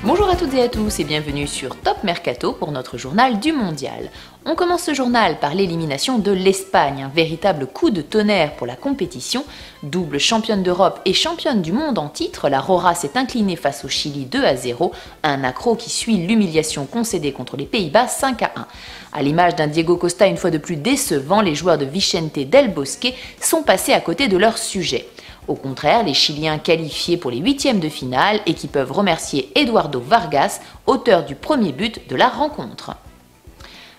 Bonjour à toutes et à tous et bienvenue sur Top Mercato pour notre journal du mondial. On commence ce journal par l'élimination de l'Espagne, un véritable coup de tonnerre pour la compétition. Double championne d'Europe et championne du monde en titre, la Rora s'est inclinée face au Chili 2-0, un accro qui suit l'humiliation concédée contre les Pays-Bas 5-1. À l'image d'un Diego Costa une fois de plus décevant, les joueurs de Vicente Del Bosque sont passés à côté de leur sujet. Au contraire, les Chiliens qualifiés pour les huitièmes de finale et qui peuvent remercier Eduardo Vargas, auteur du premier but de la rencontre.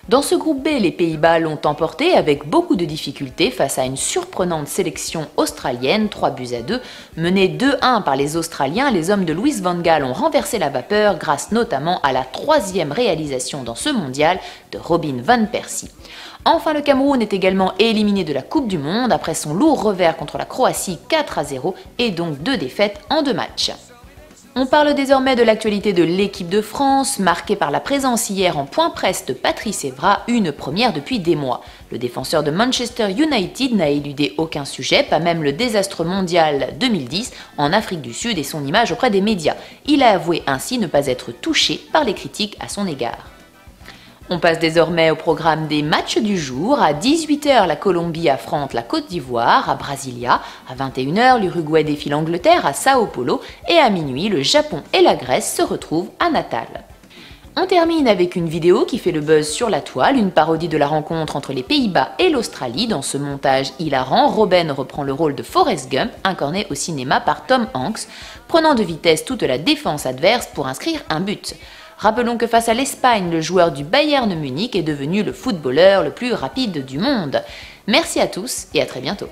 Dans ce groupe B, les Pays-Bas l'ont emporté avec beaucoup de difficultés face à une surprenante sélection australienne, 3-2. Menés 2-1 par les Australiens, les hommes de Louis van Gaal ont renversé la vapeur grâce notamment à la troisième réalisation dans ce mondial de Robin van Persie. Enfin, le Cameroun est également éliminé de la Coupe du Monde après son lourd revers contre la Croatie 4-0 et donc 2 défaites en 2 matchs. On parle désormais de l'actualité de l'équipe de France, marquée par la présence hier en point presse de Patrice Evra, une première depuis des mois. Le défenseur de Manchester United n'a éludé aucun sujet, pas même le désastre mondial 2010 en Afrique du Sud et son image auprès des médias. Il a avoué ainsi ne pas être touché par les critiques à son égard. On passe désormais au programme des matchs du jour. À 18 h, la Colombie affronte la Côte d'Ivoire à Brasilia. À 21 h, l'Uruguay défie l'Angleterre à Sao Paulo. Et à minuit, le Japon et la Grèce se retrouvent à Natal. On termine avec une vidéo qui fait le buzz sur la toile, une parodie de la rencontre entre les Pays-Bas et l'Australie. Dans ce montage hilarant, Robben reprend le rôle de Forrest Gump, incarné au cinéma par Tom Hanks, prenant de vitesse toute la défense adverse pour inscrire un but. Rappelons que face à l'Espagne, le joueur du Bayern Munich est devenu le footballeur le plus rapide du monde. Merci à tous et à très bientôt.